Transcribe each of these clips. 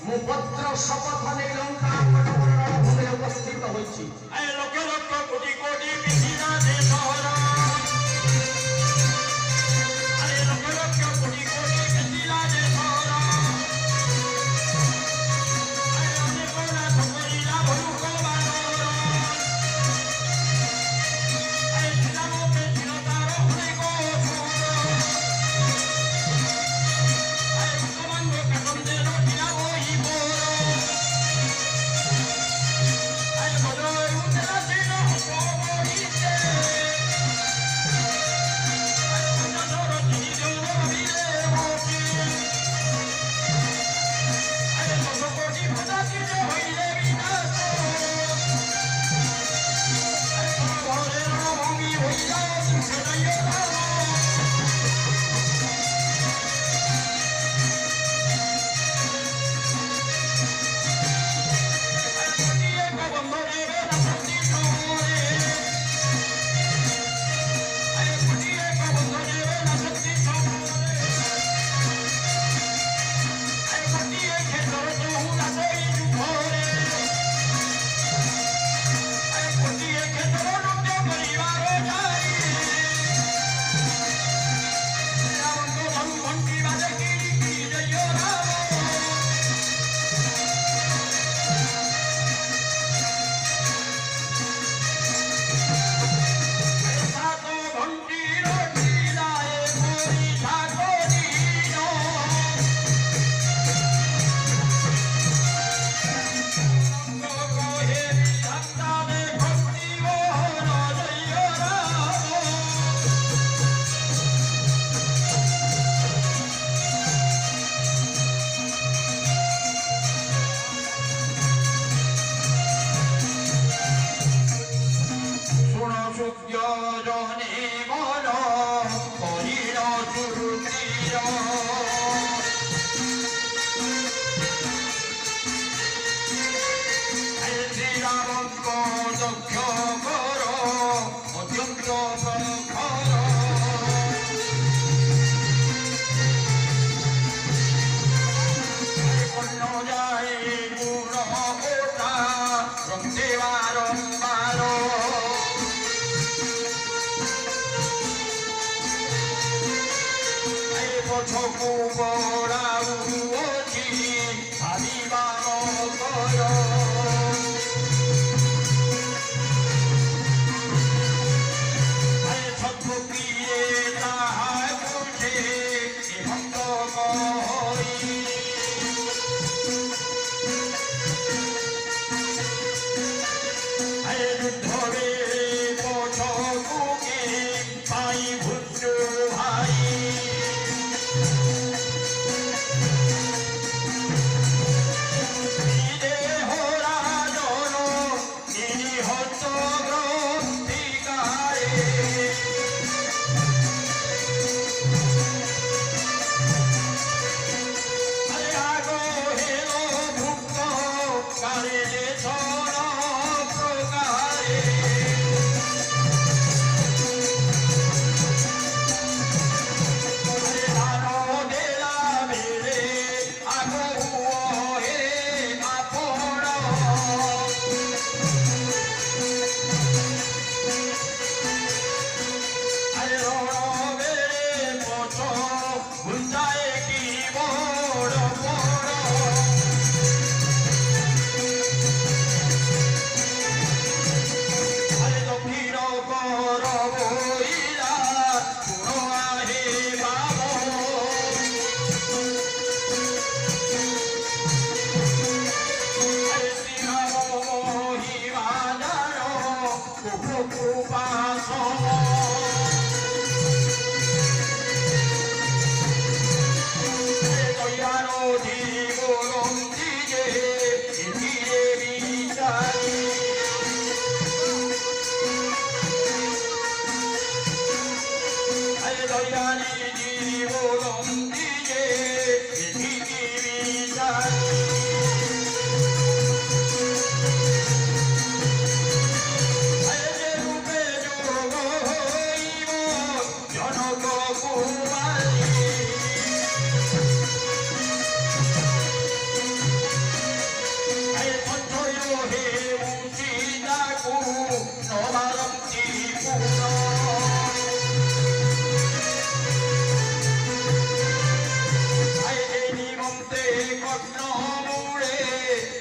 ମୁଁ ପତ୍ର ଶପଥ ନେଇ ଲଙ୍କା ଭୂମିରେ ଉପସ୍ଥିତ ହୋଇଛି। ଲକ୍ଷ ଲକ୍ଷ କୋଟି କୋଟି ମିଶିଲା ଦେଶର ଲକ୍ଷ ଲକ୍ଷ କୋଟି କୋଟି ମିଶିଲା ଦେଶର ଅନେକ ନାଥ କରିଲା ଭଲୁକ ବାନର ଥିଲା ମୋତେ ଥିଲା ତାର ଅନେକ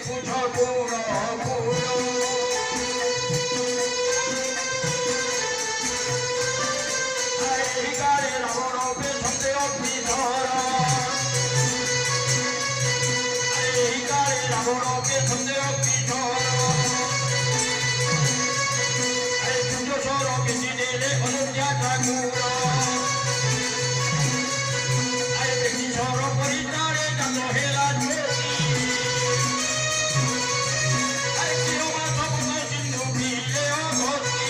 ଦେଖୁଛ ଗୁଣ ଗୁଣ এই গাড়ি রাবণ পেছনে অফিসর এই গাড়ি রাবণ পেছনে অফিসর এই সূর্য সর কিছু দিলে অনুজ্ঞা ঠাকুর এই ব্যক্তি সর পরিচারে জানো হেলা জ্যোতি এই কিরমা স্বপ্ন সিন্ধু ভিড়ে অগতি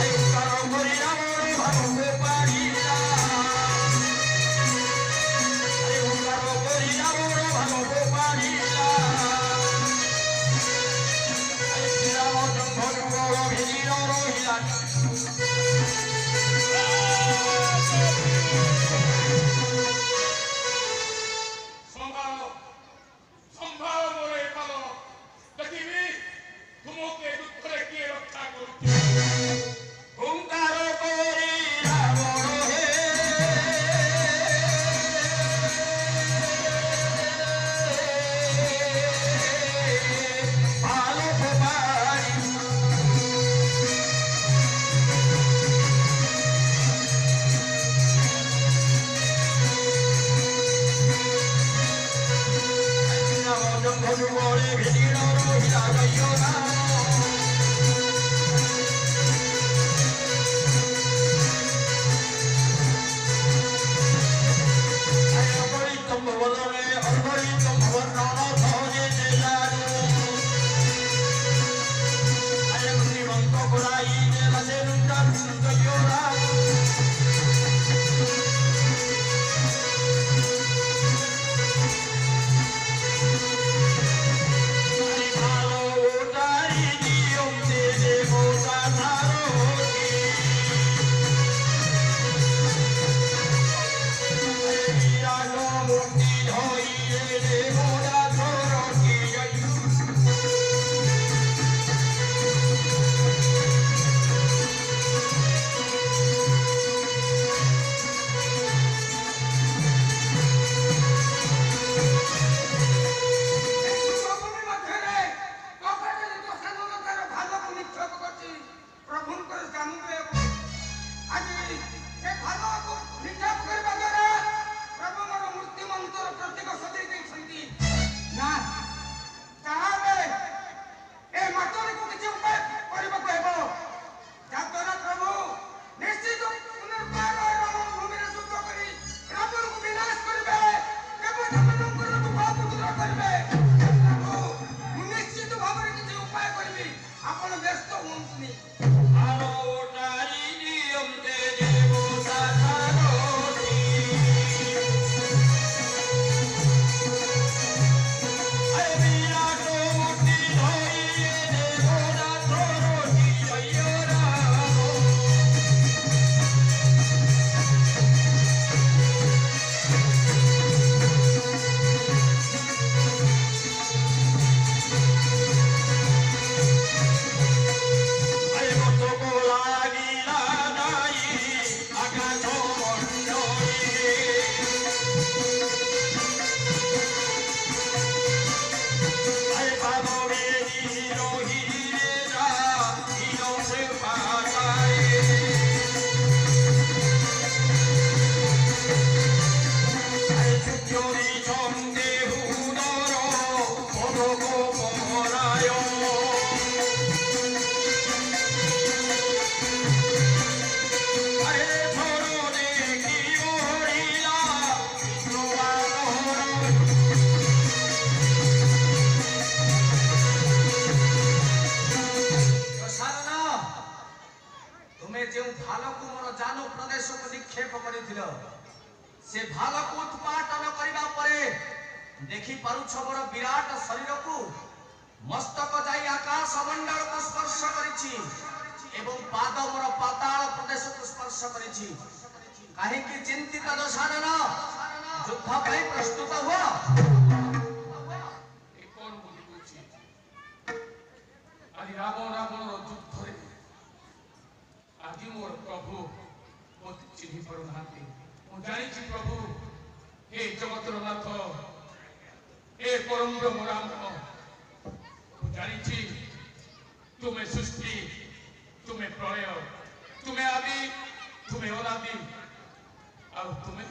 এই উত্তর করি রাবণ ভাববে পারিলা এই উত্তর করি রাবণ ভাববে পারিলা এই শ্রীরাম জঙ্গল ভিড় রহিলা ସମ୍ଭାଳ ସମ୍ଭାଳ ମୋର ଏ ପାଲ ଦେଖିବି ତୁମକୁ ଏ ଦୁଃଖରେ କିଏ ରକ୍ଷା କରୁଛି ଓଙ୍କାର କରି ରାବଣ ହେ ଭାଲ ଫୋପାଡ଼ି জঙ্গলে ভিড় রহিলা জয় রাম অগণিতম বদনে অগণিতম বর্ণন সহজে জেলারু শ্রীমন্ত গোড়াই জেলাছে জয় রাম ভালো তারি নিয়ম দে গোটা ধারণী বিরাট মূর্তি ধইলে গোটা ধরণী ପ୍ରଭୁଙ୍କ ମଧ୍ୟରେ କପଟ ଦୋଷାନତାର ଭାଲକୁ ନିକ୍ଷେପ କରିଛି ପ୍ରଭୁଙ୍କର ଜାମୁକୁ ଆଜି ସେ ଭାଲକୁ ନିକ୍ଷେପ କରିବା ଦ୍ୱାରା ପ୍ରଭୁଙ୍କର ମୂର୍ତ୍ତି ମନ୍ତ୍ରର ପ୍ରତୀକ ସଜେଇ ଦେଇଛନ୍ତି ନା ତାହେଲେ ଏ ମାଟଳିକୁ କିଛି ଉପାୟ କରିବାକୁ ହେବ ଯାଦ୍ୱାରା ପ୍ରଭୁ ନିଶ୍ଚିତ ପୁନର୍ବାର ରଣଭୂମିରେ ଯୁଦ୍ଧ କରି ରାବଣକୁ ବିନାଶ କରିବେ ଦେବତାମାନଙ୍କର ଦୁଃଖକୁ ଦୂର କରିବେ ପ୍ରଭୁ ମୁଁ ନିଶ୍ଚିତ ଭାବରେ କିଛି ଉପାୟ କରିବି ଆପଣ ବ୍ୟସ୍ତ ହୁଅନ୍ତୁନି ভালো তারি নিয়ম দে গোটা ধারণী বিরাট মূর্তি ধইলে গোটা ধরণী জয় রাম মস্তক লাগিলা নাই আকাশ মণ্ডলে পাদরে রহিলে যা হিরণে পাতায় সূর্যরি ছন্দে হুদর পদক পরায় আরে ধরনে কি হরিলা বিষ্ণুবাদর ସାରଣ ତୁମେ ଯେଉଁ ଭାଲକୁ ମୋର ଜାନୁ ପ୍ରଦେଶକୁ ନିକ୍ଷେପ କରିଥିଲ ସେ ଭାଲକୁ ଉତ୍ପାଟନ କରିବା ପରେ ଦେଖିପାରୁଛ ମୋର ବିରାଟ ଶରୀରକୁ ମସ୍ତକ ଯାଇ ଆକାଶ ମଣ୍ଡଳକୁ ସ୍ପର୍ଶ କରିଛି ଏବଂ ପାଦ ମୋର ପାତାଳ ପ୍ରଦେଶକୁ ସ୍ପର୍ଶ କରିଛି କାହିଁକି ଚିନ୍ତିତ ଦୋଷାନନ ଯୁଦ୍ଧ ପାଇଁ ପ୍ରସ୍ତୁତ ହୁଅ ଏ କଣ ବୋଲି କହୁଛି ଆଜି ରାବଣର ଯୁଦ୍ଧରେ ଆଜି ମୋର ପ୍ରଭୁ ମୋତେ ଚିହ୍ନି ପାରୁନାହାନ୍ତି ମୁଁ ଜାଣିଛି ପ୍ରଭୁ हे जगतर नाथ ପରମ ବ୍ରହ୍ମ ରାମ ମୁଁ ଜାଣିଛି ତୁମେ ସୃଷ୍ଟି ତୁମେ ପ୍ରଳୟ ତୁମେ ଆଦି ତୁମେ ଅନାଦି ଆଉ ତୁମେ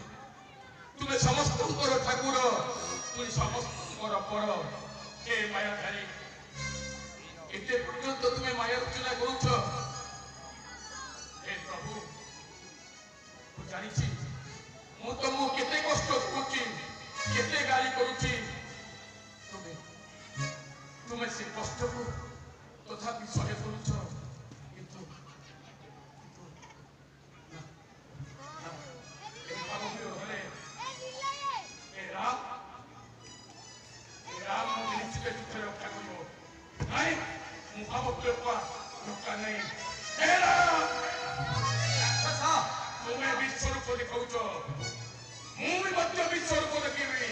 ତୁମେ ସମସ୍ତଙ୍କର ଠାକୁର ତୁମେ ସମସ୍ତଙ୍କର ପର ଏ ମାୟାଧାରୀ ଏତେ ପର୍ଯ୍ୟନ୍ତ ତୁମେ ମାୟା ରଚନା କରୁଛ ହେ ପ୍ରଭୁ ମୁଁ ଜାଣିଛି ମୁଁ ତମକୁ କେତେ କଷ୍ଟ କରୁଛି କେତେ ଗାଳି କରୁଛି ତୁମେ ତୁମେ ସେ କଷ୍ଟକୁ ତଥାପି ସହ୍ୟ କରୁଛ କିନ୍ତୁ ହେଲେ ଏ ରାମ ମୁଁ ନିଶ୍ଚିତ ଯୁଦ୍ଧରେ ରକ୍ଷା କରିବ ନାଇଁ ମୁଁ ଭାବ ରକ୍ଷା ନାହିଁ ହେ ରାମ ତୁମେ ବିଶ୍ୱରୂପ ଦେଖାଉଛ ମୁଁ ବି ମଧ୍ୟ ବିଶ୍ୱରୂପ ଦେଖିବି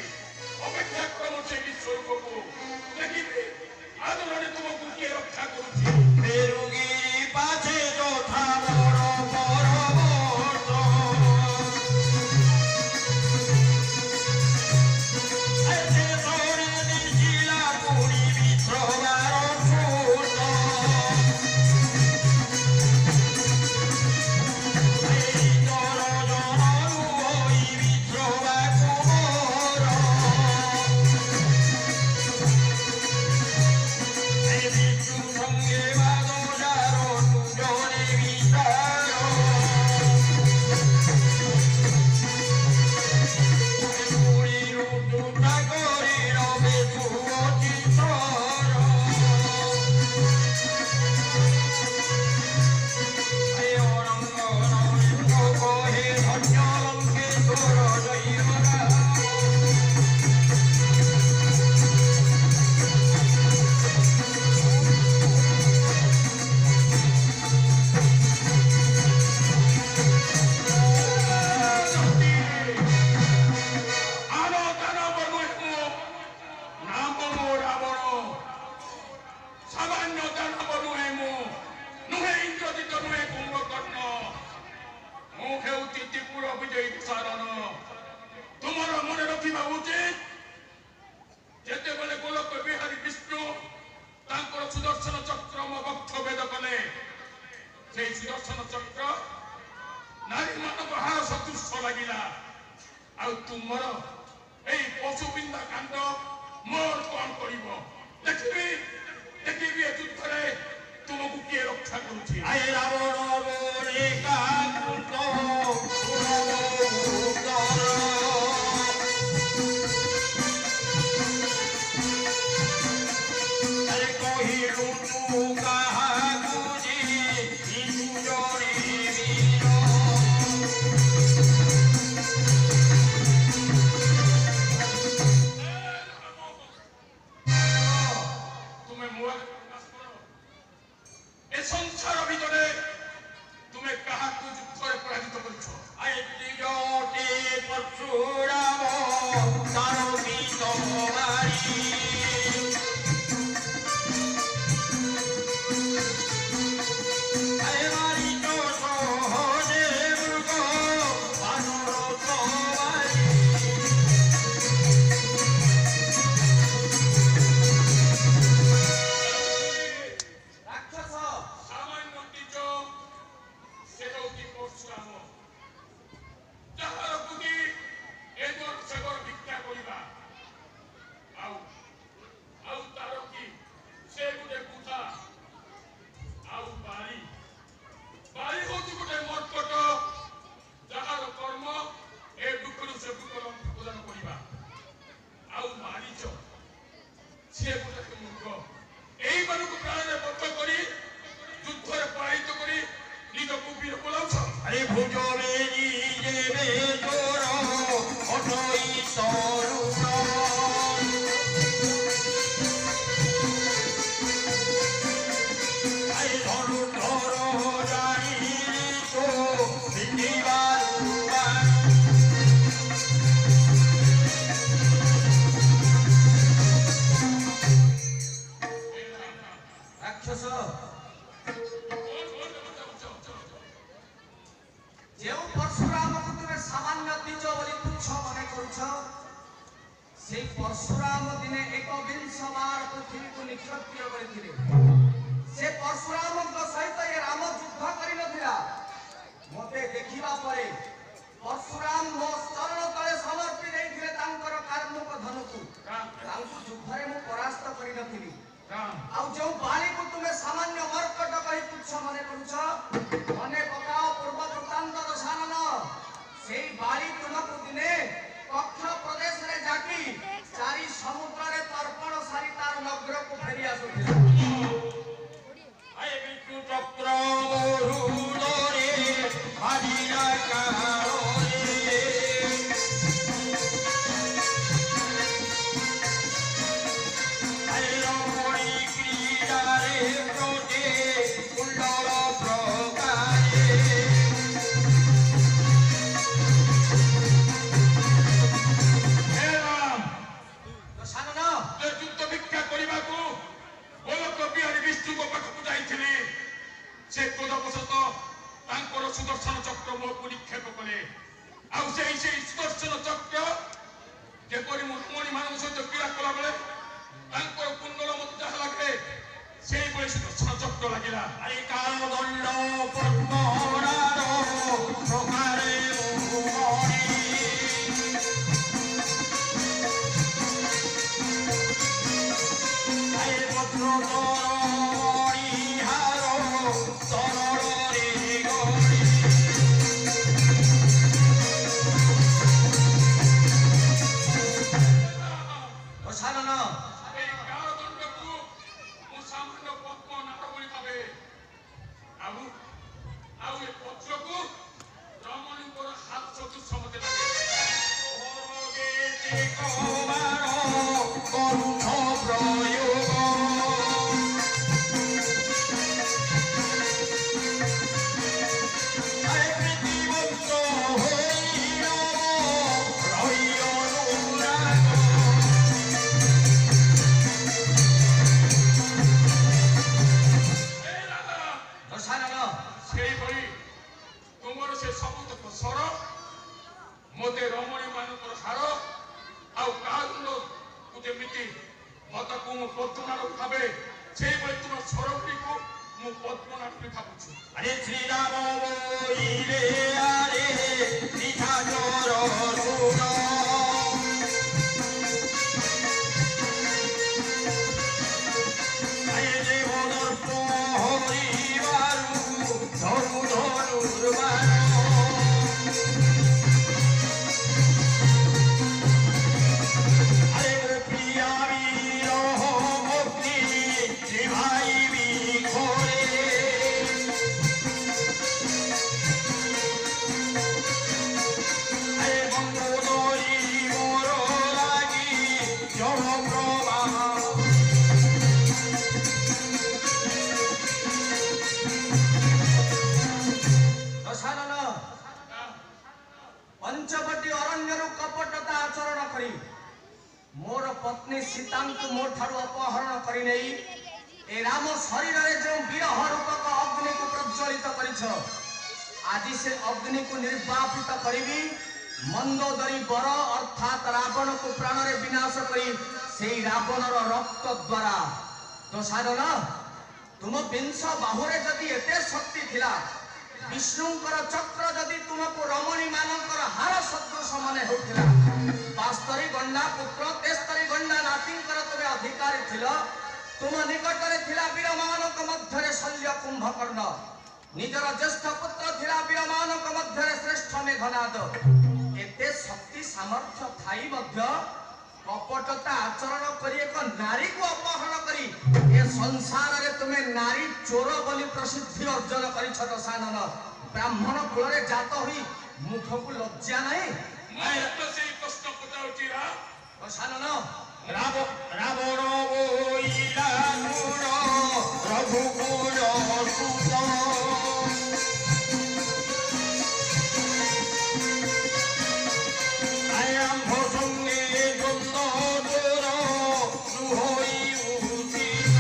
ଅପେକ୍ଷା କର ସେ ବିଶ୍ୱରୂପକୁ ଦେଖିବି ଆଦରରେ ତୁମକୁ କିଏ ରକ୍ଷା କରୁଛି মেরুগিরি পাছে যথা বড় পর্বত এতে ধরে দিছিলা পুরী বিদ্রোহার ফুট এই জল জলরু হই বিদ্রোহা কুমর এই বিষ্ণু সঙ্গে বাদশার দুজনে বিচার পুরী রুদ্রটা করে রবে সুবচি স্বর হে অরঙ্গ নরেন্দ্র কহে ধন্য লঙ্কেশ্বর জয় রাম আলো দানব নহে নাম মো রাবণ সামান্য দানব নহে নুহে ইন্দ্রজিত নুহে কুম্ভকর্ণ ମୁଁ ହେଉଛି ତ୍ରିପୁର ବିଜୟୀ ସାରଣ ତୁମର ମନେ ରଖିବା ଉଚିତ ଯେତେବେଳେ ଗୋଲକ ବିହାରୀ ବିଷ୍ଣୁ ତାଙ୍କର ସୁଦର୍ଶନ ଚକ୍ର ମୋ ବକ୍ଷ ଭେଦ କଲେ ସେଇ ସୁଦର୍ଶନ ଚକ୍ର ନାରୀମାନଙ୍କ ହାର ସଦୃଶ ଲାଗିଲା ଆଉ ତୁମର ଏଇ ପଶୁବିନ୍ଧା କାଣ୍ଡ ମୋର କଣ କରିବ ଦେଖିବି ଦେଖିବି ଏ ଯୁଦ୍ଧରେ ତୁମକୁ କିଏ ରକ୍ଷା କରୁଛି আই রাবণ বলে কাকুত সুরবুদর আরে কহিলু তু কাহাকু যে ইন্দুজনে বীর ତୁମେ ମୋ ଏ ସଂସାର ଭିତରେ সেই পরশুরাম দিনে একবিংশবার পৃথিবীକୁ নিক্ষত্রিୟ କରିଥିଲେ। ସେ ପରଶୁରାମଙ୍କ ସହିତ ଏ ରାମ ଯୁଦ୍ଧ କରିନଥିଲା। ମୋତେ ଦେଖିବା ପରେ ପରଶୁରାମ ମୋ ଚରଣ ତଳେ ସମର୍ପି ଦେଇଥିଲେ ତାଙ୍କର କାର୍ମୁକ ଧନୁକୁ। ତାଙ୍କୁ ଯୁଦ୍ଧରେ ମୁଁ ପରାସ୍ତ କରିନଥିଲି। ଆଉ ଯେଉଁ ବାଣୀକୁ ତୁମେ ସାମାନ୍ୟ ମର୍କଟ କହି ତୁଚ୍ଛ ମନେ କରୁଛ, ମନେ ପକାଅ ପୂର୍ବ ବୃତ୍ତାନ୍ତ ଦଶାନନ। ସେଇ ବାଣୀ ତୁମକୁ ଦିନେ କକ୍ଷ ପ୍ରଦେଶରେ ଜାକି ଚାରି ସମୁଦ୍ରରେ ତର୍ପଣ ସାରି ତାର ନଗ୍ରକୁ ଫେରି ଆସୁଥିଲା। ଚକ୍ର ମରୁଡ଼ରେ ଭାରିଲା କାଳରେ ରମଣୀ କ୍ରୀଡ଼ାରେ କ୍ରୋଧେ କୁଣ୍ଡଳ ପ୍ରକାରେ ଦଶାନନ ଯୁଦ୍ଧ ଭିକ୍ଷା କରିବାକୁ ଗୋଲକ ବିହାରୀ ବିଷ୍ଣୁଙ୍କ ପାଖକୁ ଯାଇଥିଲେ। ସେ କ୍ରୋଧବଶତଃ ତାଙ୍କର ସୁଦର୍ଶନ ଚକ୍ର ମୋକୁ ନିକ୍ଷେପ କଲେ। ଆଉ ସେଇ ସୁଦର୍ଶନ ଚକ୍ର ଯେପରି ମୁଁ ରମଣୀ ମାନଙ୍କ ସହିତ କ୍ରୀଡ଼ା କଲାବେଳେ ତାଙ୍କର କୁଣ୍ଡଳ ମତେ ଯାହା ଲାଗେ ସେଇଭଳି ସୁଦର୍ଶନ ଚକ୍ର ଲାଗିଲା। ଆରେ କାଳ ଦଣ୍ଡ ପଦ୍ମରାର ପ୍ରକାରେ ମୁହଁରେ ଆରେ ବଜ୍ରତରଣୀ ହାର ତରଳରେ ଗଣି ଦଶାନନ এই କାଳ ଦଣ୍ଡକୁ ମୁଁ ସାମାନ୍ୟ ପଦ୍ମ ନାଟ ବୋଲି ଭାବେ। ଆଉ ଏ ପତ୍ରକୁ ରମଣୀଙ୍କର ହାତ ସଦୃଶ ମତେ ଲାଗେ। କରୁଛ ପ୍ରୟୋଗ ପ୍ରୀତିବନ୍ତ ହୋଇ ରହି ଅନୁରାଗ ଦଶାନନ ସେଇଭଳି ତୁମର ସେ ସବୁତକ ସ୍ୱର ମୋତେ ରମଣୀ ମାନଙ୍କର ହାର ଆଉ କାଳଦଣ୍ଡକୁ ଯେମିତି ମତକୁ ମୁଁ ପଦ୍ମନାଡ଼ ଭାବେ ସେଇଭଳି ତୁମ ସ୍ୱର ଗୁଡ଼ିକୁ ମୁଁ ପଦ୍ମନାଡ଼ ବୋଲି ଭାବୁଛି। ଆରେ ଶ୍ରୀରାମ ବୋଇଲେ ଆରେ ନିଠାଜର ସୁର ଆରେ ଦେବ ଦର୍ପ ହରିବାରୁ ଧରୁ ଧରୁର୍ବାଣ আরে গো প্রিয়া বিরহ ভক্তি নিভাইবি ঘরে আরে বঙ্গোদরী মোর লাগি জল প্রবাহ ଦଶାନନ ପଞ୍ଚବଟୀ ଅରଣ୍ୟରୁ କପଟତା ଆଚରଣ କରି ମୋର ପତ୍ନୀ ସୀତାଙ୍କୁ ମୋ ଠାରୁ ଅପହରଣ କରି ନେଇ ଏ ରାମ ଶରୀରରେ ଯେଉଁ ବିରହ ରୂପକ ଅଗ୍ନିକୁ ପ୍ରଜ୍ୱଳିତ କରିଛ, ଆଜି ସେ ଅଗ୍ନିକୁ ନିର୍ବାପିତ କରିବି ମନ୍ଦୋଦରୀ ବର ଅର୍ଥାତ୍ ରାବଣକୁ ପ୍ରାଣରେ ବିନାଶ କରି ସେଇ ରାବଣର ରକ୍ତ ଦ୍ୱାରା। ଦଶାନନ ତୁମ ବିଂଶ ବାହୁରେ ଯଦି ଏତେ ଶକ୍ତି ଥିଲା, ବିଷ୍ଣୁଙ୍କର ଚକ୍ର ଯଦି ତୁମକୁ ରମଣୀ ମାନଙ୍କର ହାର ସଦୃଶ ମନେ ହେଉଥିଲା, 72 ଗଣ୍ଡା ପୁତ୍ର 73 ଗଣ୍ଡା ନାତିଙ୍କର ତୁମେ ଅଧିକାରୀ ଥିଲ। ତୁମ ନିକଟରେ ଥିଲା ବୀରମାନଙ୍କ ମଧ୍ୟରେ ଶଲ୍ୟ କୁମ୍ଭକର୍ଣ୍ଣ, ନିଜର ଜ୍ୟେଷ୍ଠ ପୁତ୍ର ଥିଲା ବୀରମାନଙ୍କ ମଧ୍ୟରେ ଶ୍ରେଷ୍ଠ ମେଘନାଦ। ଏତେ ଶକ୍ତି ସାମର୍ଥ୍ୟ ଥାଇ ମଧ୍ୟ କପଟତା ଆଚରଣ କରି ଏକ ନାରୀକୁ ଅପହରଣ କରି ଏ ସଂସାରରେ ତୁମେ ନାରୀ ଚୋର ବୋଲି ପ୍ରସିଦ୍ଧି ଅର୍ଜନ କରିଛ। ଦଶାନନ ବ୍ରାହ୍ମଣ କୁଳରେ ଜାତ ହୋଇ ମୁଖକୁ ଲଜ୍ଜା ନାହିଁ? ମୁଁ ତ ସେଇ ପ୍ରଶ୍ନ ପଚାରୁଛି ଦଶାନନ রাবণ বইলা গুণ রঘুকুল সুত আয়াম্ভ সঙ্গে জন্য তোর দুহই উচিত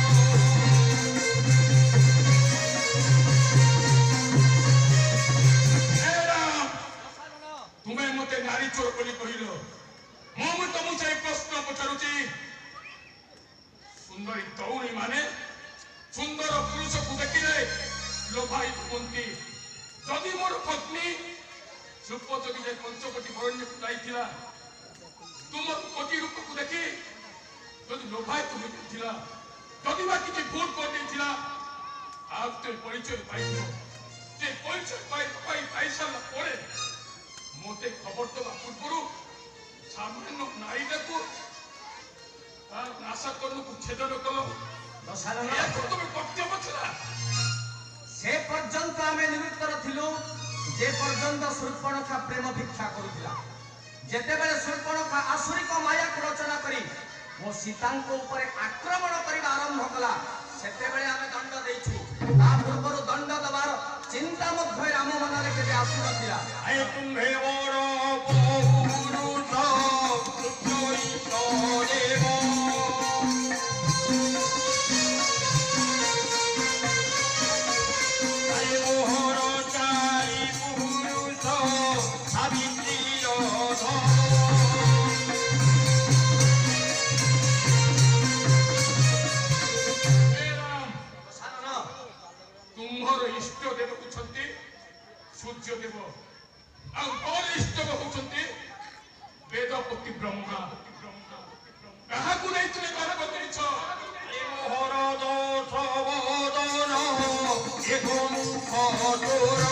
ତୁମେ ମୋତେ ନାରୀ ଚୋର ବୋଲି କହିଲ। ମୁଁ ତମକୁ ସେଇ ପ୍ରଶ୍ନ ସୁନ୍ଦରୀ ତରୁଣୀ ମାନେ ସୁନ୍ଦର ପୁରୁଷକୁ ଦେଖିଲେ ଲୋଭାଇ ହୁଅନ୍ତି। ଯଦି ମୋର ପତ୍ନୀ ସୁପଚୋରୀ ଯେ ପଞ୍ଚକୋଟି ବରଣ୍ୟକୁ ଯାଇଥିଲା ତୁମ କୋଟି ରୂପକୁ ଦେଖି ଯଦି ଲୋଭାୟିତ ହୋଇଯାଇଥିଲା, ଯଦି ବା କିଛି ଭୁଲ କରିଦେଇଥିଲା, ଆଉ ସେ ପରିଚୟ ପାଇଥିବ। ସେ ପରିଚୟ ପାଇସାରିଲା ପରେ ମୋତେ ଖବର ଦେବା ପୂର୍ବରୁ ସାମାନ୍ୟ ନାରୀଟାକୁ ତାର ନାଶକର୍ଣ୍ଣକୁ ଛେଦନ କଲ। ଦଶାନନ ତମେ କର୍ତ୍ତବ୍ୟ ଥିଲା। ସେ ପର୍ଯ୍ୟନ୍ତ ଆମେ ନିରୁତ୍ତର ଥିଲୁ ଯେ ପର୍ଯ୍ୟନ୍ତ ଶୂର୍ପଣଖା ପ୍ରେମ ଭିକ୍ଷା କରୁଥିଲା। ଯେତେବେଳେ ଶୂର୍ପଣଖା ଆସୁରିକ ମାୟାକୁ ରଚନା କରି ମୋ ସୀତାଙ୍କ ଉପରେ ଆକ୍ରମଣ କରିବା ଆରମ୍ଭ କଲା, ସେତେବେଳେ ଆମେ ଦଣ୍ଡ ଦେଇଛୁ। ତା ପୂର୍ବରୁ ଦଣ୍ଡ ଦେବାର ଚିନ୍ତା ମଧ୍ୟ ଆମ ମନରେ କେବେ ଆସୁନଥିଲା। ତୁମ୍ଭେ ମୋର ବହୁରୁଷ ସୁଚରିତ ଦେବ। ମୋହର ଚାରି ପୁରୁଷ ସାବିତ୍ରୀର ତୁମର ଇଷ୍ଟ ଦେବ ହେଉଛନ୍ତି ସୂର୍ଯ୍ୟ ଦେବ, ଆଉ ମୋର ଇଷ୍ଟ ଦେବ ହେଉଛନ୍ତି ବେଦପତି ବ୍ରହ୍ମା। କାହାକୁ ନେଇ ତୁମେ ବାହାଘର କରିଛ? ମୋହର ଦୋଷ ବଦନ ଏବଂ କଠୋର।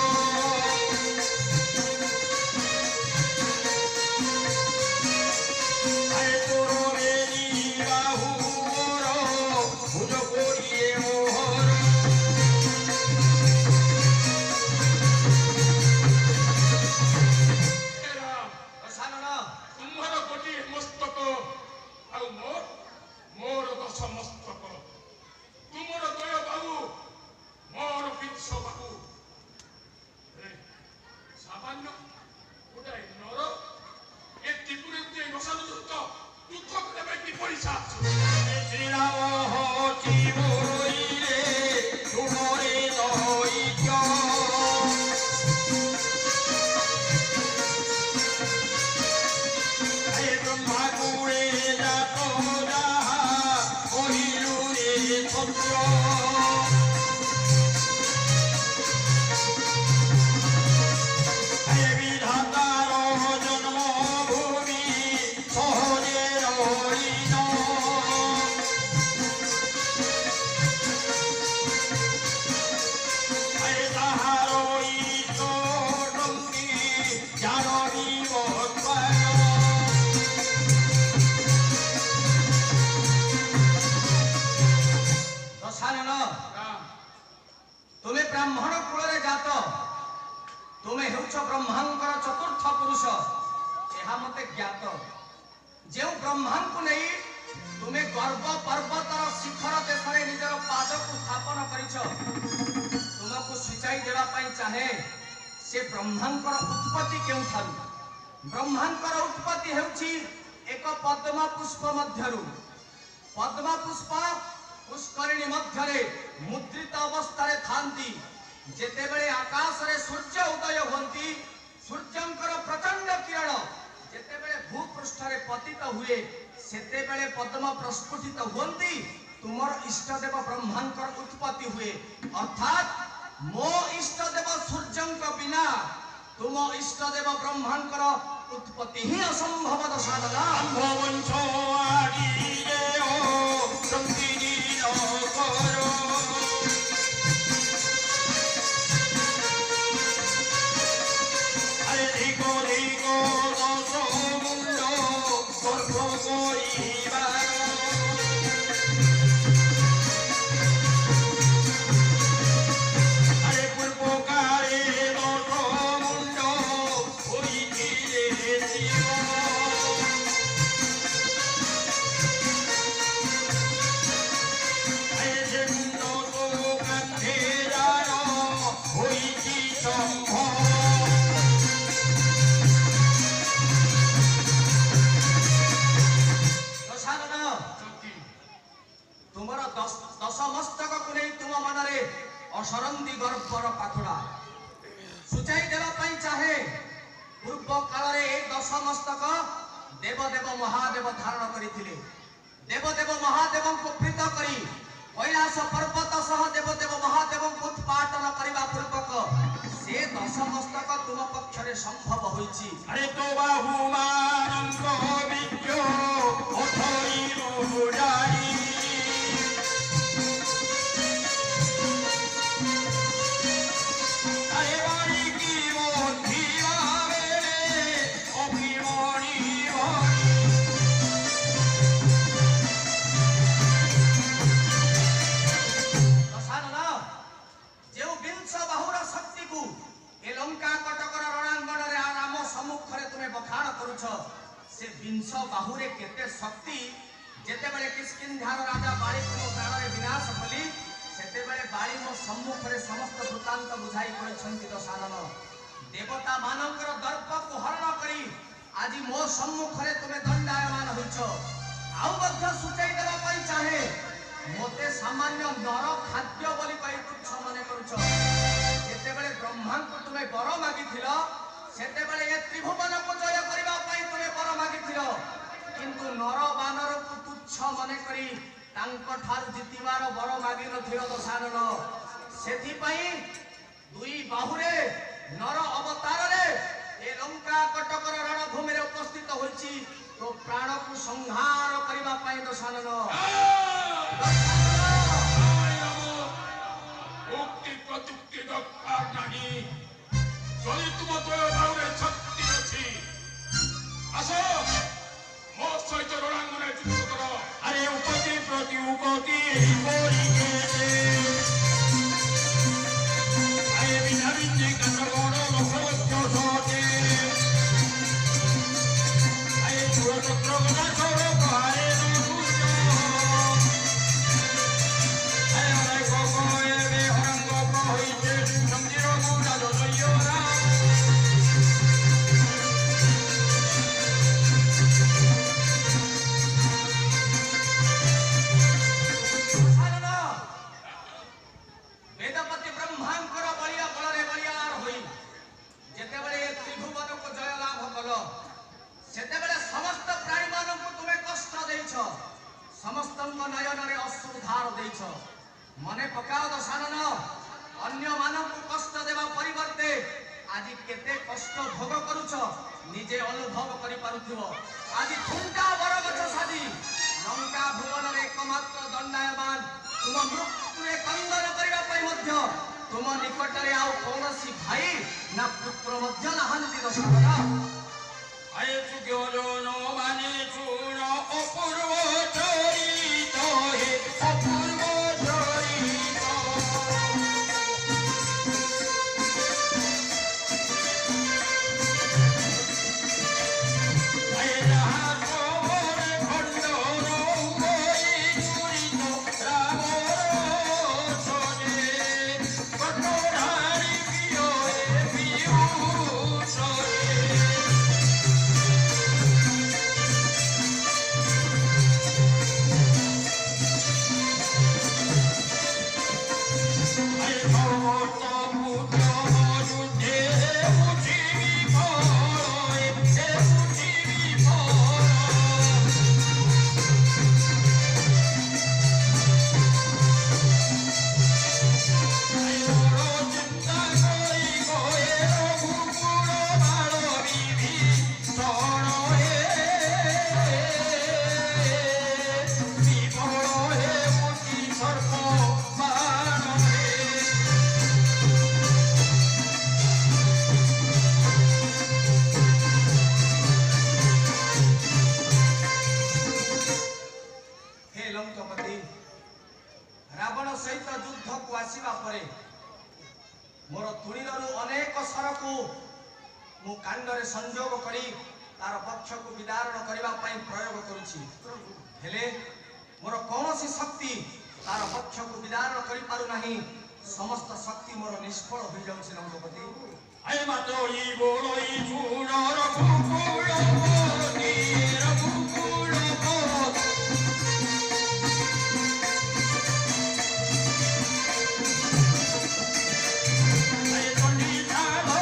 ତୁମେ ବ୍ରାହ୍ମଣ କୁଳରେ ଜାତ, ତୁମେ ହେଉଛ ବ୍ରହ୍ମାଙ୍କର ଚତୁର୍ଥ ପୁରୁଷ, ଏହା ମତେ ଜ୍ଞାତ। ଯେଉଁ ବ୍ରହ୍ମାଙ୍କୁ ନେଇ ତୁମେ ଗର୍ବ ପର୍ବତର ଶିଖର ଦେଶରେ ନିଜର ପାଦକୁ ସ୍ଥାପନ କରିଛ, ତୁମକୁ ସୂଚାଇ ଦେବା ପାଇଁ ଚାହେଁ ସେ ବ୍ରହ୍ମାଙ୍କର ଉତ୍ପତ୍ତି କେଉଁଠାରୁ। ବ୍ରହ୍ମାଙ୍କର ଉତ୍ପତ୍ତି ହେଉଛି ଏକ ପଦ୍ମ ପୁଷ୍ପ ମଧ୍ୟରୁ। ପଦ୍ମ ପୁଷ୍ପ ପୁଷ୍କରିଣୀ ମଧ୍ୟରେ ମୁଦ୍ରିତ ଅବସ୍ଥାରେ ଥାନ୍ତି। ଯେତେବେଳେ ଆକାଶରେ ସୂର୍ଯ୍ୟ ଉଦୟ ହୁଅନ୍ତି, ସୂର୍ଯ୍ୟଙ୍କର ପ୍ରଚଣ୍ଡ କିରଣ ଯେତେବେଳେ ଭୂପୃଷ୍ଠରେ ପତିତ ହୁଏ, ସେତେବେଳେ ପଦ୍ମ ପ୍ରସ୍ଫୁଟିତ ହୁଅନ୍ତି। ତୁମର ଇଷ୍ଟଦେବ ବ୍ରହ୍ମାଙ୍କର ଉତ୍ପତ୍ତି ହୁଏ। ଅର୍ଥାତ୍ ମୋ ଇଷ୍ଟଦେବ ସୂର୍ଯ୍ୟଙ୍କ ବିନା ତୁମ ଇଷ୍ଟଦେବ ବ୍ରହ୍ମାଙ୍କର ଉତ୍ପତ୍ତି ହିଁ ଅସମ୍ଭବ। ଦଶାନନ ଅସରନ୍ଦି ଗର୍ଭର ପାଖୁଡ଼ା ସୂଚାଇ ଦେବା ପାଇଁ ଚାହେଁ। ପୂର୍ବ କାଳରେ ଏ ଦଶ ମସ୍ତକ ଦେବଦେବ ମହାଦେବ ଧାରଣ କରିଥିଲେ। देवदेव महादेव को प्रीत करी कैलाश पर्वत सह देवदेव महादेव को उत्पाटन करने पूर्वक से दशमस्तक तुम पक्षरे संभव होइछि। अरे तो बाहुमानंद विद्यो ओठई रुजाई अरे वाणी की मोती आवे अभिमणि दशानन जो विंश बाहुर शक्ति को ए लंका कटकर रणांगण रे राम सम्मुख रे तुमे बखाण करूछ से विंश बाहुरे केते शक्ति जेते बेले किष्किंधार राजा बाली को प्राण रे विनाश कली सेते बेले बाली मो सम्मुख रे समस्त वृत्तांत बुझाई करिसंति दशानन देवता मानकर दर्प को हरण करी आज मो सम्मुख रे तुमे दंडायमान होइछ आउ मध्य सुचाई देबा पई चाहे मोते सामान्य नर खाद्य बोली कहि तुच्छ मने करूछ जेते बेले ब्रह्मा को तुमे बर मागिथिल सेते बेले ए त्रिभुवन को जय करिबा पई तुमे बर मागिथिल किंतु नर बानर को तुच्छ मने करी तांको ठार जितिबार बर मागि नथिल दशानन सेथि पई दुई बाहुरे नर अवतार रे ए लंका कटकर रणभूमि रे उपस्थित होइछि तो प्राण को संहार करिबा पई दशानन उक्ति प्रत्युक्ति दरकार नहीं যদি तुम तो बाहुरे शक्ति अछि आसो मो सहित रणांगणे युद्ध करो। अरे उपति प्रति उपति बोलिके अरे बिना बिंदी कटगण लोकवत्य सोते अरे चक्र गदा छोड़ पारे वेदपति ब्रह्मांकर बलिया बलरे बलियार होई जेतेबेले ए त्रिभुवन को जय लाभ कलो सेतेबेले समस्त प्राणी मानन को तुमे कष्ट देइछ समस्त नयन रे अश्रु धार देइछ मने पकाओ दशानन अन्य मानन को कष्ट देबा परिवर्ते आज केते कष्ट भोग करूछ निजे अनुभव करि पारुथिबो आज ठुंटा बरगछ सादी लंका भुवन रे एकमात्र दंडायमान तुम मृत्युरे कंदन करिबा पई मध्य तुम निकट रे आउ कोनसी भाई ना पुत्र मध्य नाहंती दशानन अरे सुग्योजन माने चूर्ण अपूर्व चरित हे अपूर्व चरित अरे जहाँ सोमर खंडर उभय चूरित राम सोने कठोरारी पियोए पियूषे रावण सहित युद्ध को आसीबा परे मोर तुणीरु अनेक सर को मु कांडरे संयोग करी तार पक्ष को विदारण करबा पई प्रयोग करूछि हेले मोर कोनोसी शक्ति तार पक्ष को विदारण करि पारु नाही समस्त शक्ति मोर निष्फल हो जाउछि लंकोपति अय मातोई बोलोई चूड़र कुकुड़ मोतीर कुकुड़ मोत अय तोनी झालो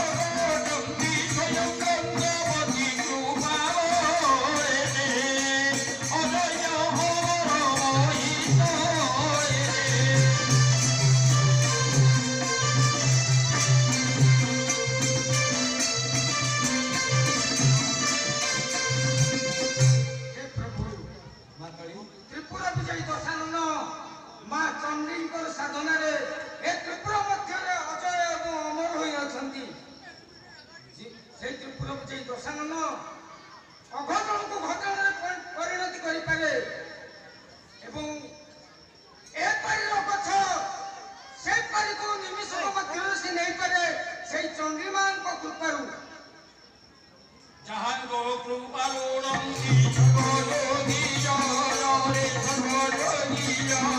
डंगी स्वयं गंगवती कृपा रे अजय हो ସାଧନାରେ ଏ ତ୍ରିପୁରା ମଧ୍ୟରେ ଅଜୟ ଏବଂ ଅମର ହୋଇ ଅଛନ୍ତି। ସେଇ ତ୍ରିପୁରା ବିଜୟୀ ଦଶାନନ ଅଘଟଣକୁ ଘଟଣାରେ ପରିଣତି କରିପାରେ ଏବଂ ଏ ପାରିର ଗଛ ସେ ପାରିକୁ ନିମିଷକ ମଧ୍ୟରେ ସେ ନେଇପାରେ ସେଇ ଚଣ୍ଡୀମାଙ୍କ କୃପାରୁ। ଯାହାଙ୍କ କୃପାରୁ ରଙ୍ଗି ଜଗଯୋଗୀ ଜନରେ ଜଗଯୋଗୀ ଜନ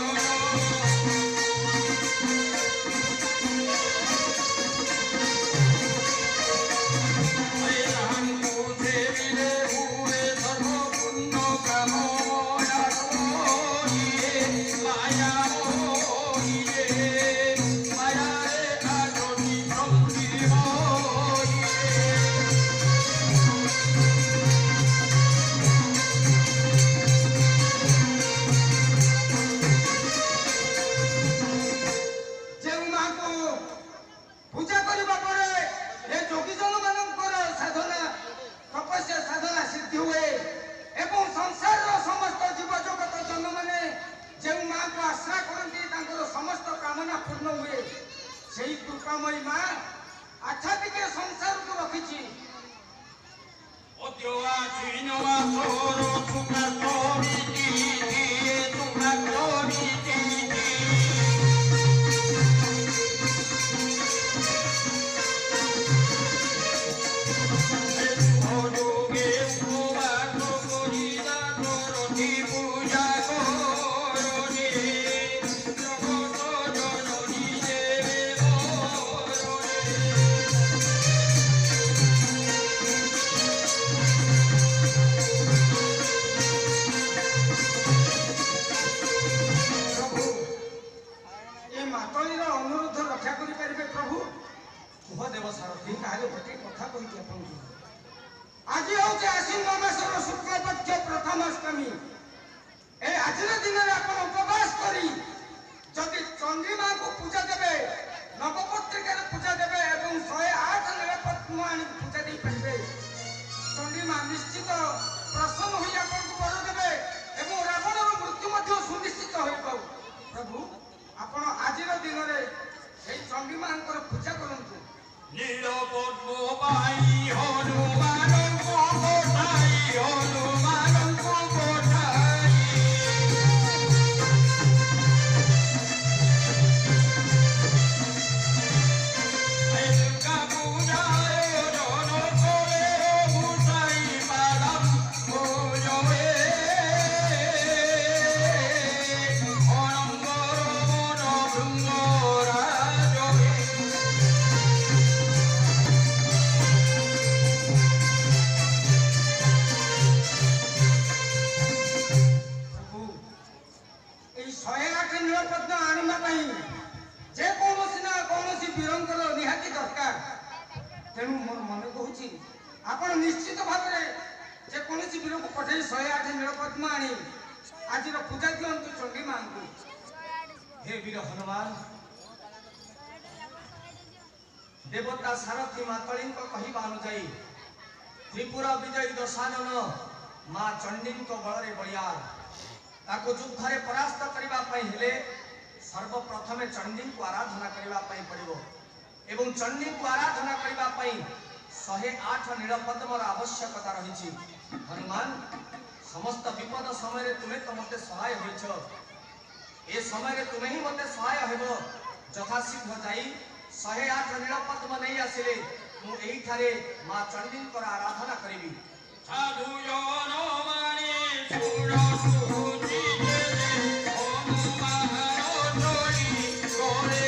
ସେଇ କୃପାମୟୀ ମା ଆଚ୍ଛା ଟିକେ ସଂସାରକୁ ରଖିଛି। ଆଜି ହେଉଛି ଆଶ୍ୱିନ ମାସର ଶୁକ୍ଳପକ୍ଷ ପ୍ରଥମାଷ୍ଟମୀ। ଏ ଆଜିର ଦିନରେ ଆପଣ ଉପବାସ କରି ଯଦି ଚଣ୍ଡୀମାଙ୍କୁ ପୂଜା ଦେବେ, ନବପତ୍ରିକାରେ ପୂଜା ଦେବେ ଏବଂ 108 ନୀଳପଦ୍ମ ଆଣି ପୂଜା ଦେଇପାରିବେ, ଚଣ୍ଡୀମା ନିଶ୍ଚିତ ପ୍ରସନ୍ନ ହୋଇ ଆପଣଙ୍କୁ ବର ଦେବେ ଏବଂ ରାବଣର ମୃତ୍ୟୁ ମଧ୍ୟ ସୁନିଶ୍ଚିତ ହୋଇପାଉ। ପ୍ରଭୁ ଆପଣ ଆଜିର ଦିନରେ ସେଇ ଚଣ୍ଡୀମାଙ୍କର ପୂଜା କରନ୍ତୁ। ନୀଳପଦ୍ମ ପାଇ ହନୁମାନଙ୍କୁ ପଠାଇ ହନୁମାନଙ୍କୁ ପଠାଇ ଏକା ପୂଜାଏ ଜନ କରେ ଭୂଷାଇ ପାଦମ ଭୋଜଏ ଅନଙ୍ଗର ମନ ଭୃଙ୍ଗରାଜଏ। এই 108 ନୀଳପଦ୍ମ ଆଣିବା ପାଇଁ ଯେକୌଣସି ନା କୌଣସି ବୀରଙ୍କର ନିହାତି ଦରକାର। ତେଣୁ ମୋର ମନେ କହୁଛି ଆପଣ ନିଶ୍ଚିତ ଭାବରେ ଯେକୌଣସି ବୀରକୁ ପଠାଇ 108 ନୀଳପଦ୍ମ ଆଣି ଆଜିର ପୂଜା ଦିଅନ୍ତୁ ଚଣ୍ଡୀ ମାଙ୍କୁ। हे वीर हनुमान, देवता सारथी मातली कहवा अनुजाई त्रिपुरा विजयी दशानन माँ चंडी बल बलियाल ताको युद्ध परास्त करने सर्वप्रथम चंडी को आराधना करने पड़ो एवं चंडी को आराधना करने 108 नीलपद्मर आवश्यकता रही। हनुमान, समस्त विपद समय तुम्हें तो मत सहाय होइछ। ए समय तुम्हें ही मत सहाय हेब। यथाशीघ्र जाई 108 नीलपद्म नहीं आसिले मु एही ठारे मां चंडी आराधना करिबी। साधु जन माने सुर सुजी ओम महारोणी करे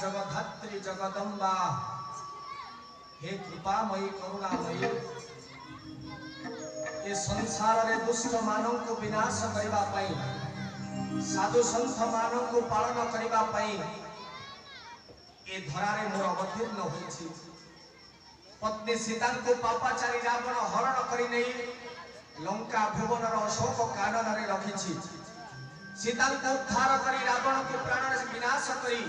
जगधात्री जगदम्बा हे कृपामयी करुणामयी ए संसार रे दुष्ट मानव को विनाश करबा पई साधु संत मानव को पालन करबा पई ए धरा रे मोर अवतीर्ण होइछि। पत्नी सीता को पापाचारी रावण हरण करि नै लंका भुवन रो अशोक कानन रे रखिछि। सीता को उद्धार करी रावण को प्राण रे विनाश करी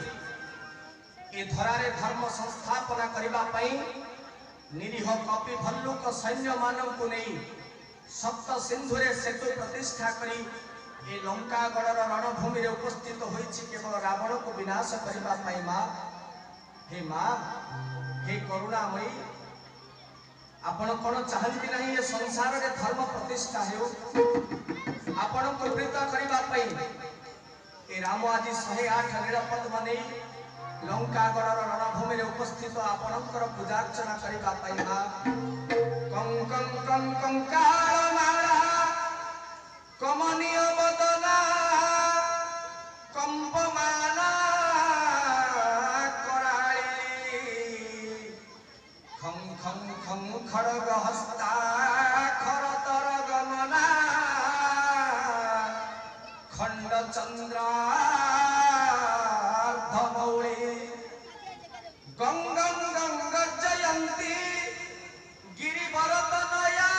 ए धरारे धर्म संस्थापना करबा पई निरीह कपि भल्लुक सैन्य मानव को नहीं सप्त सिंधुरे सेतु प्रतिष्ठा करी ए लंका गणर रणभूमि रे उपस्थित होइछि केवल रावण को विनाश करबा पई मां हे करुणामयी आपण कोन चाहंती नहीं ये संसार रे धर्म प्रतिष्ठा हेउ आपण को प्रीत करबा पई ए राम आज 108 नीलपद मने लंका गणर रणभूमि रे उपस्थित आपणकर पूजार्चना करबा पई मां कं कंकाल माला कमनीय बदना कंपमाना कराली खं खं खं खड़ग हस्ता खरतर गमना खंड चंद्र गंगं गंग जयंती गिरिवरत नया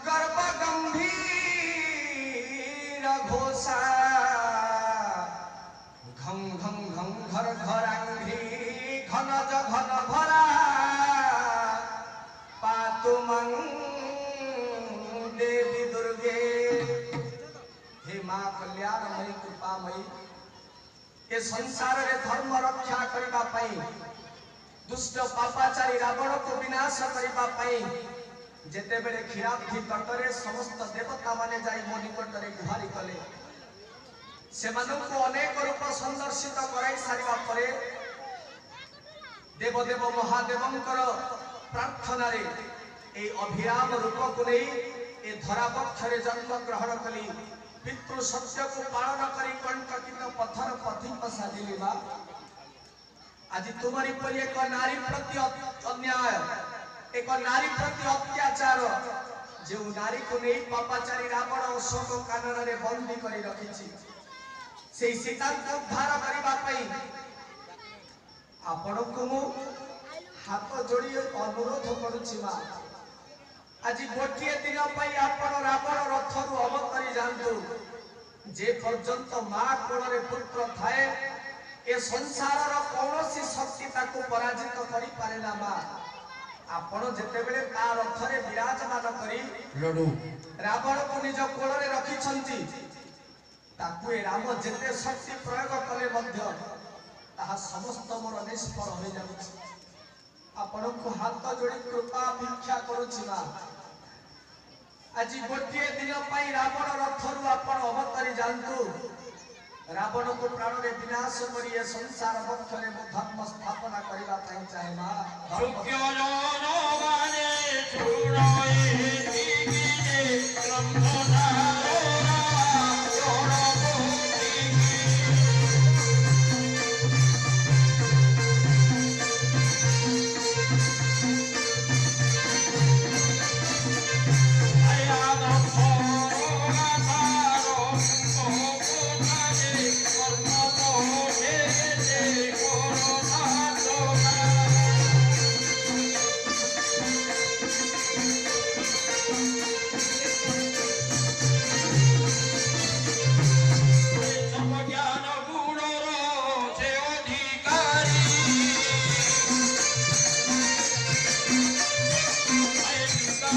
गर्भ गंभीर घोषा घं घं घं घर घरांघ्री घन घन भरा पातुमं देवी दुर्गे हे मां कल्याणमयी कृपामयी ए संसार रे धर्म रक्षा करबा पई दुष्ट पापाचारी रावण को विनाश करबा पई जेते बेले खिराब्धी तटरे समस्त देवता माने जाई मो निकटरे गुहारी कले से मानव को अनेक रूप संदर्शित कराई सारिबा परे देवदेव महादेवंकर प्रार्थना रे ए अभिराम रूप को नै ए धरा पक्षरे जन्म ग्रहण कली पितृ सत्य को पालन करी कंटकित पत्थर पथिक साजिली बा आज तुम्हारी पर एक नारी प्रति अन्याय एक नारी प्रति अत्याचार जो नारी को नहीं पापाचारी रावण अशोक कानन रे बंदी करी रखिछि से सीता को उद्धार करबा पई आपण को मु हाथ जोड़ी अनुरोध करूछि मा आज गोटे दिन पई आपण रावण रथरु अवतरी जानतु जे पर्यंत मां कोण रे पुत्र थाए ए संसार रो कोनोसी शक्ति ताको पराजित करि पारे ना मां आपण जेते बेले ता रथरे विराजमान करी लडू रावण को निज कोण रे रखि छंती ताकू ए राम जेते शक्ति प्रयोग कले मध्य ताहा समस्त मोर निष्फल हो जाउछि आपण को हाथ जोड़ी कृपा भिक्षा करूछि मां आज गोटे दिन पाई रावण रथरु आपण अवतरी जानतु रावण को प्राण रे विनाश करी ए संसार वक्षरे मो धर्म स्थापना करबा पई चाहे मां सुख्य जनवाने सुरई दिगिने ब्रह्मधारा जोड़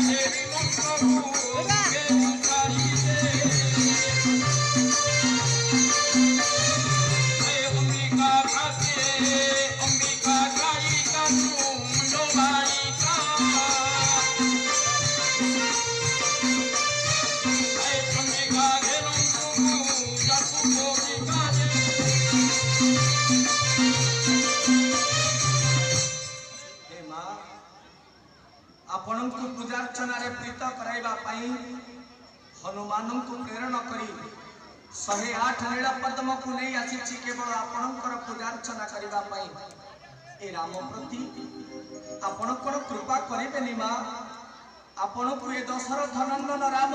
দেবী মন্ত্ররূপে উচ্চারিতে অম্বিকা ভাগ্যে অম্বিকা কালিকা কুণ্ডবালিকা চন্দ্রিকা ঘেরম প্রভু যাকু কবিকাজে हे मां आपणଙ୍କୁ ପୂଜାର୍ଚ୍ଚନାରେ ପ୍ରୀତ କରାଇବା ପାଇଁ ହନୁମାନଙ୍କୁ ପ୍ରେରଣ କରି 108 ନୀଳ ପଦ୍ମକୁ ନେଇ ଆସିଛି କେବଳ ଆପଣଙ୍କର ପୂଜାର୍ଚ୍ଚନା କରିବା ପାଇଁ। ଏ ରାମ ପ୍ରତି ଆପଣ କଣ କୃପା କରିବେନି ମା? ଆପଣଙ୍କୁ ଏ ଦଶରଥ ନନ୍ଦନ ରାମ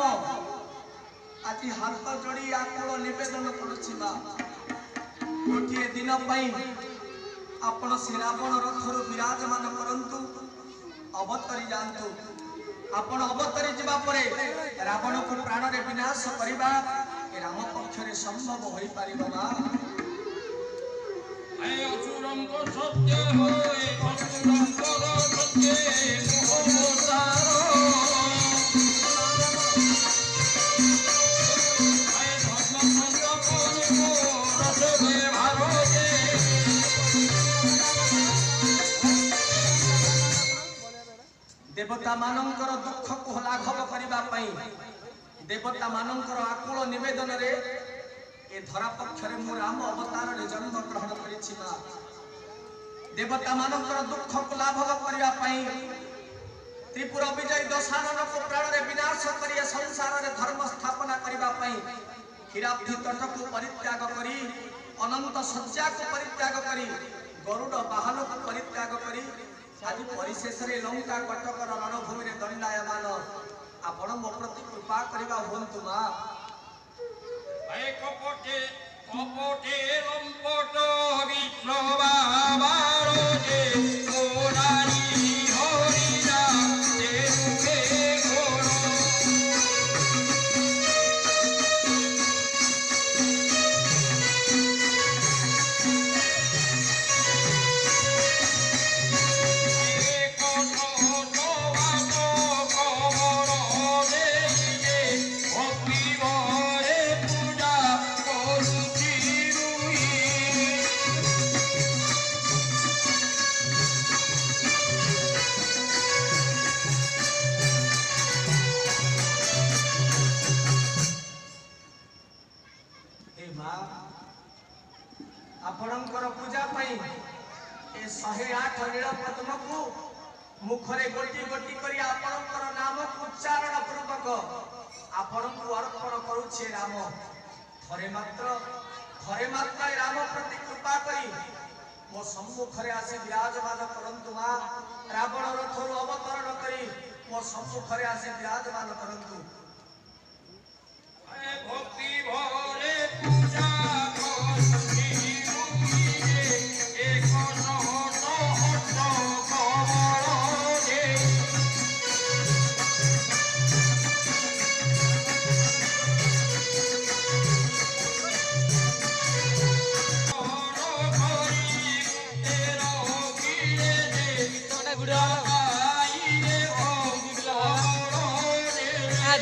ଆଜି ହାତ ଯୋଡ଼ି ଆକୁଳ ନିବେଦନ କରୁଛି ମା। ଗୋଟିଏ ଦିନ ପାଇଁ ଆପଣ ସେ ରାବଣ ରଥରୁ ବିରାଜମାନ କରନ୍ତୁ, ଅବତରି ଯାଆନ୍ତୁ। ଆପଣ ଅବତରି ଯିବା ପରେ ରାବଣକୁ ପ୍ରାଣରେ ବିନାଶ କରିବା ଏ ରାମ ପକ୍ଷରେ ସମ୍ଭବ ହୋଇପାରିବ ମା। অসুরঙ্গ সত্য হয়ে অসুরঙ্গর সত্যে মোহমতার ধর্মসঙ্গ করব রসবে ভারতে ଦେବତା ମାନଙ୍କର ଦୁଃଖକୁ ଲାଘବ କରିବା ପାଇଁ ଦେବତା ମାନଙ୍କର ଆକୁଳ ନିବେଦନରେ ଏ ଧରା ପକ୍ଷରେ ମୁଁ ରାମ ଅବତାରରେ ଜନ୍ମ ଗ୍ରହଣ କରିଛି ମା। ଦେବତା ମାନଙ୍କର ଦୁଃଖକୁ ଲାଘବ କରିବା ପାଇଁ ତ୍ରିପୁର ବିଜୟୀ ଦଶାନନକୁ ପ୍ରାଣରେ ବିନାଶ କରି ଏ ସଂସାରରେ ଧର୍ମ ସ୍ଥାପନା କରିବା ପାଇଁ କ୍ଷୀରାବ୍ଧି ତଟକୁ ପରିତ୍ୟାଗ କରି ଅନନ୍ତ ଶଯ୍ୟାକୁ ପରିତ୍ୟାଗ କରି ଗରୁଡ଼ ବାହନକୁ ପରିତ୍ୟାଗ କରି ଆଜି ପରିଶେଷରେ ଲଙ୍କା କଟକର ରଣଭୂମିରେ ଦଣ୍ଡାୟମାନ। ଆପଣ ମୋ ପ୍ରତି କୃପା କରିବା ହୁଅନ୍ତୁ ମା। কপটে কপটে লম্পট বিষ্ণবাবার যে মোরারি হরিরা দেবে ঘোর ଆପଣଙ୍କର ପୂଜା ପାଇଁ ଏ 108 ନୀଳ ପଦ୍ମକୁ ମୁଖରେ ଗୋଟି ଗୋଟି କରି ଆପଣଙ୍କର ନାମକୁ ଉଚ୍ଚାରଣ ପୂର୍ବକ ଆପଣଙ୍କୁ ଅର୍ପଣ କରୁଛି ରାମ। ଥରେ ମାତ୍ର ଏ ରାମ ପ୍ରତି କୃପା କରି ମୋ ସମ୍ମୁଖରେ ଆସି ବିରାଜମାନ କରନ୍ତୁ ମା। ରାବଣ ରଥରୁ ଅବତରଣ କରି ମୋ ସମ୍ମୁଖରେ ଆସି ବିରାଜମାନ କରନ୍ତୁ। ভক্তি ভরে পূজা করছি এক নহত হত কমলে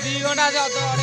দুই ঘন্টা আছে অত